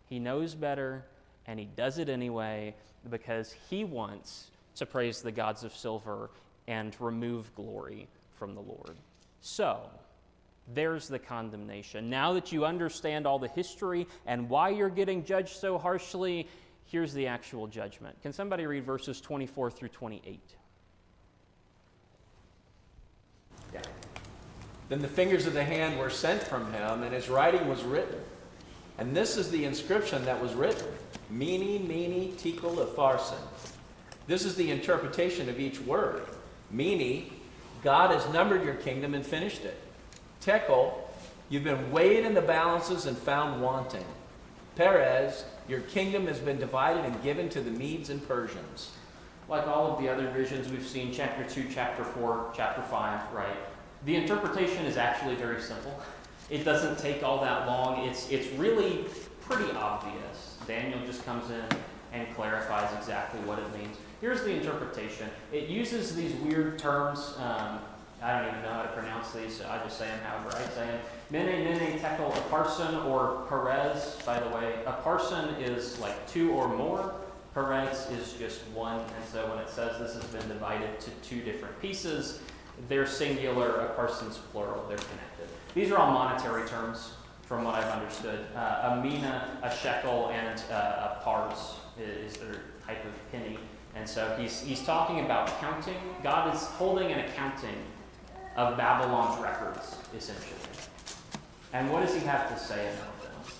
He knows better, and he does it anyway because he wants to praise the gods of silver and remove glory from the Lord. So, there's the condemnation. Now that you understand all the history and why you're getting judged so harshly, here's the actual judgment. Can somebody read verses 24 through 28? Yeah. Then the fingers of the hand were sent from him, and his writing was written. And this is the inscription that was written: Mene, Mene, Tekel, Upharsin. This is the interpretation of each word. Mene, God has numbered your kingdom and finished it. Tekel, you've been weighed in the balances and found wanting. Perez, your kingdom has been divided and given to the Medes and Persians. Like all of the other visions we've seen, chapter 2, chapter 4, chapter 5, right? The interpretation is actually very simple. It doesn't take all that long. It's really pretty obvious. Daniel just comes in and clarifies exactly what it means. Here's the interpretation. It uses these weird terms, I don't even know how to pronounce these, so I just say them however I say them. Mene, tekel, uparsin, or Perez. By the way, uparsin is like two or more. Perez is just one. And so when it says this has been divided to two different pieces, they're singular, uparsin's plural, they're connected. These are all monetary terms from what I've understood. A mina, a shekel, and a pars is their type of penny. And so he's talking about counting. God is holding an accounting of Babylon's records, essentially. And what does he have to say about them?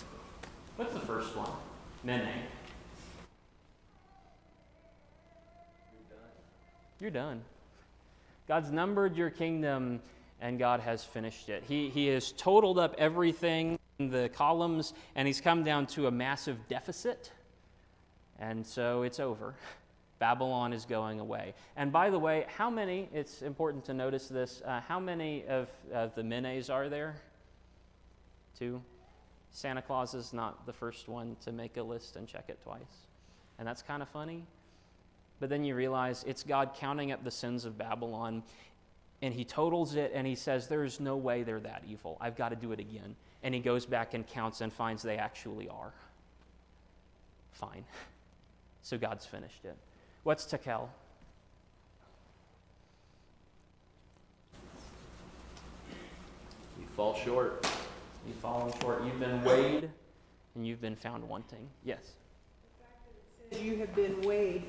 What's the first one? Mene. You're done. God's numbered your kingdom, and God has finished it. He has totaled up everything in the columns, and he's come down to a massive deficit. And so it's over. Babylon is going away. And by the way, how many, it's important to notice this, how many of the Menes are there? 2. Santa Claus is not the first one to make a list and check it twice. And that's kind of funny. But then you realize it's God counting up the sins of Babylon, and he totals it, and he says, there's no way they're that evil. I've got to do it again. And he goes back and counts and finds they actually are. Fine. So God's finished it. What's tekel? You fall short. You've fallen short. You've been weighed, and you've been found wanting. Yes? You have been weighed.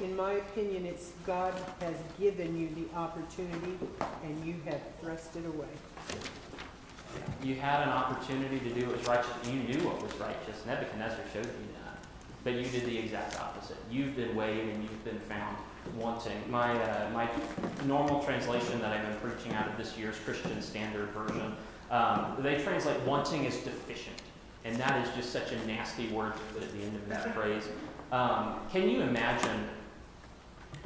In my opinion, it's God has given you the opportunity, and you have thrust it away. You had an opportunity to do what was righteous. You knew what was righteous. Nebuchadnezzar showed you that. But you did the exact opposite. You've been weighed and you've been found wanting. My normal translation that I've been preaching out of this year's Christian Standard Version, they translate wanting as deficient. And that is just such a nasty word to put at the end of that phrase. Can you imagine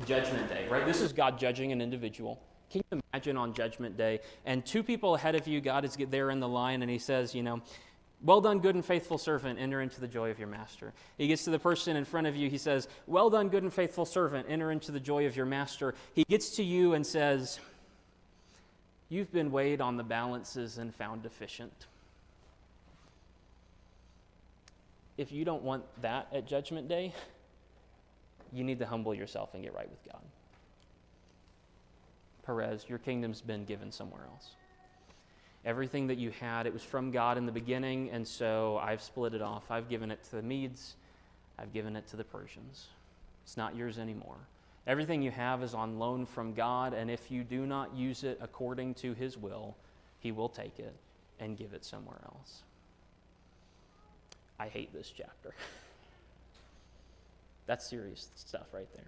Judgment Day, right? This is God judging an individual. Can you imagine on Judgment Day, and 2 people ahead of you, God is there in the line, and he says, well done, good and faithful servant, enter into the joy of your master. He gets to the person in front of you, he says, well done, good and faithful servant, enter into the joy of your master. He gets to you and says, you've been weighed on the balances and found deficient. If you don't want that at Judgment Day, you need to humble yourself and get right with God. Perez, your kingdom's been given somewhere else. Everything that you had, it was from God in the beginning, and so I've split it off. I've given it to the Medes. I've given it to the Persians. It's not yours anymore. Everything you have is on loan from God, and if you do not use it according to his will, he will take it and give it somewhere else. I hate this chapter. That's serious stuff right there.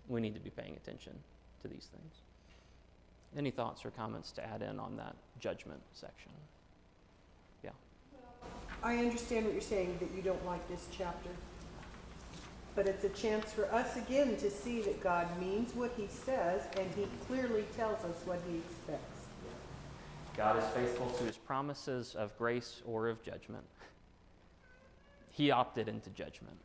We need to be paying attention to these things. Any thoughts or comments to add in on that judgment section? Yeah. I understand what you're saying, that you don't like this chapter. But it's a chance for us again to see that God means what he says, and he clearly tells us what he expects. God is faithful to his promises of grace or of judgment. He opted into judgment,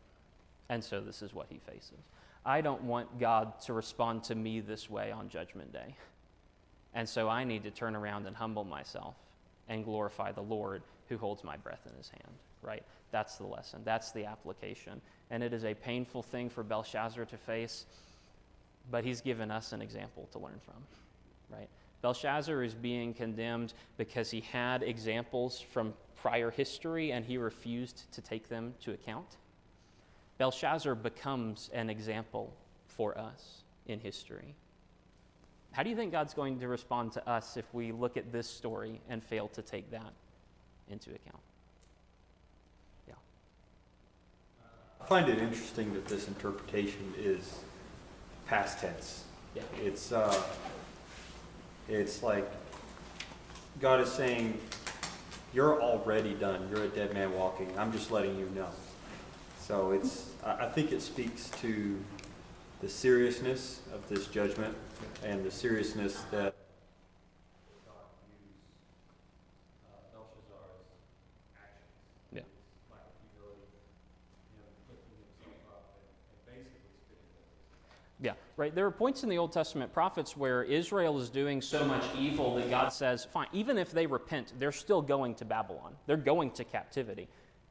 and so this is what he faces. I don't want God to respond to me this way on Judgment Day. And so I need to turn around and humble myself and glorify the Lord who holds my breath in his hand, right? That's the lesson. That's the application. And it is a painful thing for Belshazzar to face, but he's given us an example to learn from, right? Belshazzar is being condemned because he had examples from prior history and he refused to take them to account. Belshazzar becomes an example for us in history. How do you think God's going to respond to us if we look at this story and fail to take that into account? Yeah. I find it interesting that this interpretation is past tense. Yeah. It's like God is saying, you're already done. You're a dead man walking. I'm just letting you know. So I think it speaks to the seriousness of this judgment and the seriousness that God used Belshazzar's actions. Yeah. Lack of humility, lifting himself up and basically spitting. Yeah, right? There are points in the Old Testament prophets where Israel is doing so much evil that God says, fine, even if they repent, they're still going to Babylon. They're going to captivity.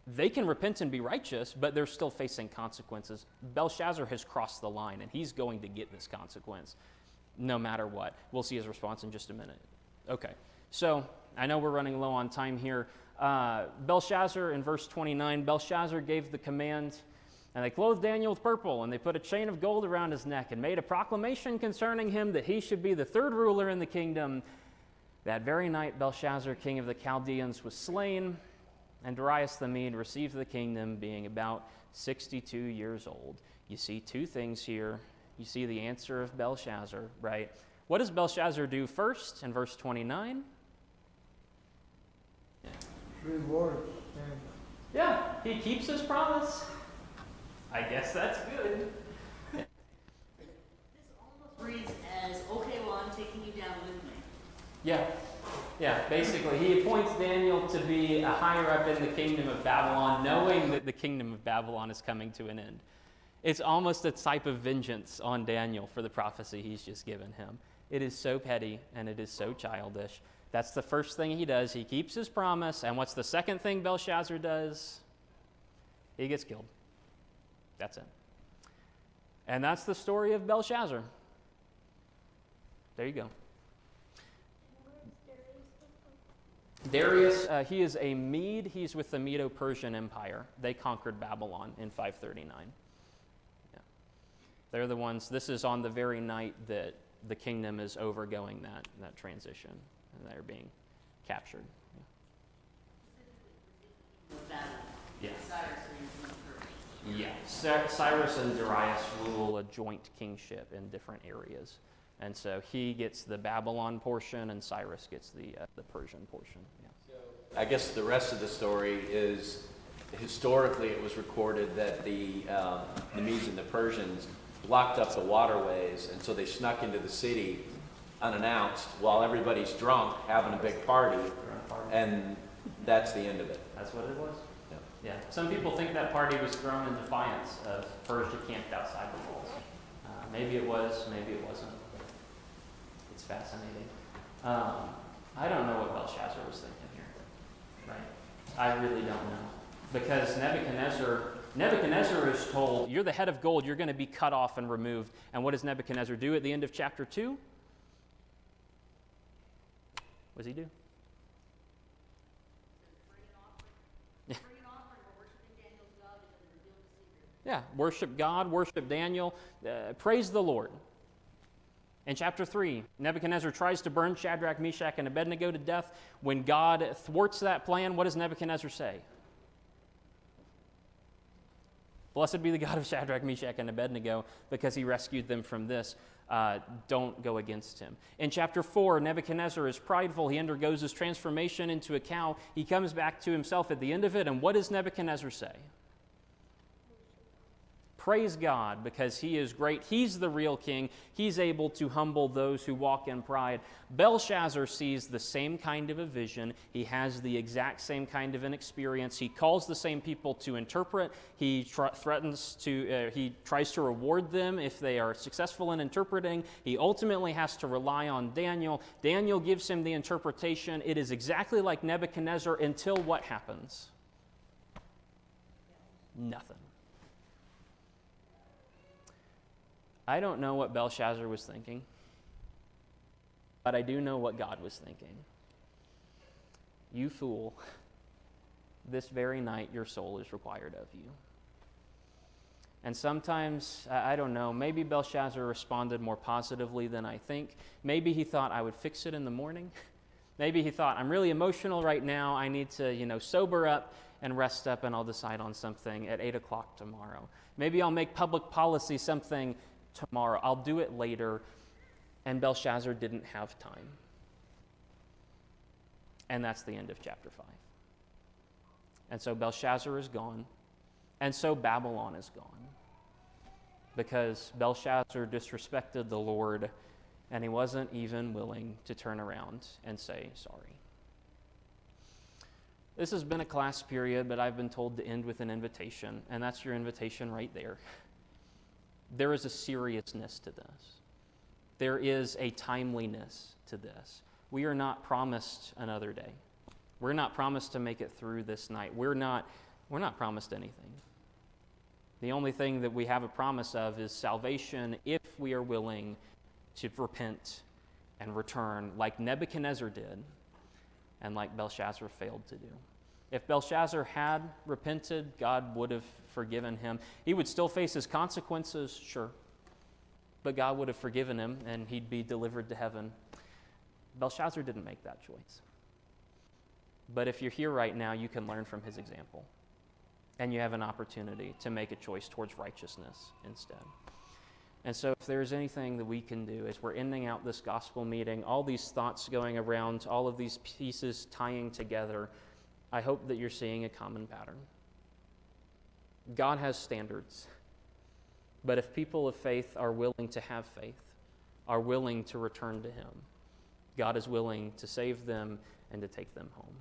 They can repent and be righteous, but they're still facing consequences. Belshazzar has crossed the line, and he's going to get this consequence no matter what. We'll see his response in just a minute. Okay, so I know we're running low on time here. Belshazzar, in verse 29, Belshazzar gave the command, and they clothed Daniel with purple, and they put a chain of gold around his neck, and made a proclamation concerning him that he should be the third ruler in the kingdom. That very night, Belshazzar, king of the Chaldeans, was slain, and Darius the Mede received the kingdom, being about 62 years old. You see two things here. You see the answer of Belshazzar, right? What does Belshazzar do first in verse 29? Reward him. Yeah, he keeps his promise. I guess that's good. This almost reads as, okay, well, I'm taking you down with me. Yeah, basically, he appoints Daniel to be a higher up in the kingdom of Babylon, knowing that the kingdom of Babylon is coming to an end. It's almost a type of vengeance on Daniel for the prophecy he's just given him. It is so petty, and it is so childish. That's the first thing he does. He keeps his promise, and what's the second thing Belshazzar does? He gets killed. That's it. And that's the story of Belshazzar. There you go. Darius, he is a Mede. He's with the Medo-Persian Empire. They conquered Babylon in 539. Yeah. They're the ones, this is on the very night that the kingdom is overgoing that transition, and they're being captured. Yeah. Yeah. Cyrus and Darius rule a joint kingship in different areas. And so he gets the Babylon portion, and Cyrus gets the Persian portion. Yeah. I guess the rest of the story is, historically it was recorded that the Medes and the Persians blocked up the waterways, and so they snuck into the city unannounced while everybody's drunk, having a big party, and that's the end of it. That's what it was? Yeah. Some people think that party was thrown in defiance of Persia camped outside the walls. Maybe it was, maybe it wasn't. It's fascinating. I don't know what Belshazzar was thinking here, right? I really don't know. Because Nebuchadnezzar is told, you're the head of gold, you're going to be cut off and removed. And what does Nebuchadnezzar do at the end of chapter 2? What does he do? Yeah, worship God, worship Daniel, praise the Lord. In chapter 3, Nebuchadnezzar tries to burn Shadrach, Meshach, and Abednego to death. When God thwarts that plan, what does Nebuchadnezzar say? Blessed be the God of Shadrach, Meshach, and Abednego, because he rescued them from this. Don't go against him. In chapter 4, Nebuchadnezzar is prideful. He undergoes his transformation into a cow. He comes back to himself at the end of it, and what does Nebuchadnezzar say? Praise God, because he is great. He's the real king. He's able to humble those who walk in pride. Belshazzar sees the same kind of a vision. He has the exact same kind of an experience. He calls the same people to interpret. He he tries to reward them if they are successful in interpreting. He ultimately has to rely on Daniel. Daniel gives him the interpretation. It is exactly like Nebuchadnezzar until what happens? Nothing. I don't know what Belshazzar was thinking, but I do know what God was thinking. You fool, this very night your soul is required of you. And sometimes, I don't know, maybe Belshazzar responded more positively than I think. Maybe he thought I would fix it in the morning. Maybe he thought, I'm really emotional right now, I need to, sober up and rest up, and I'll decide on something at 8 o'clock tomorrow. Maybe I'll make public policy something tomorrow. I'll do it later. And Belshazzar didn't have time. And that's the end of chapter 5. And so Belshazzar is gone. And so Babylon is gone. Because Belshazzar disrespected the Lord, and he wasn't even willing to turn around and say sorry. This has been a class period, but I've been told to end with an invitation, and that's your invitation right there. there is a seriousness to this. There is a timeliness to this. We are not promised another day. We're not promised to make it through this night. We're not promised anything. The only thing that we have a promise of is salvation if we are willing to repent and return like Nebuchadnezzar did and like Belshazzar failed to do. If Belshazzar had repented, God would have forgiven him. He would still face his consequences, sure, but God would have forgiven him and he'd be delivered to heaven. Belshazzar didn't make that choice. But if you're here right now, you can learn from his example. And you have an opportunity to make a choice towards righteousness instead. And so if there's anything that we can do as we're ending out this gospel meeting, all these thoughts going around, all of these pieces tying together, I hope that you're seeing a common pattern. God has standards. But if people of faith are willing to have faith, are willing to return to him, God is willing to save them and to take them home.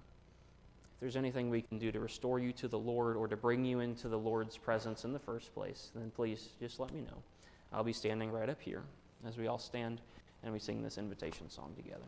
If there's anything we can do to restore you to the Lord or to bring you into the Lord's presence in the first place, then please just let me know. I'll be standing right up here as we all stand and we sing this invitation song together.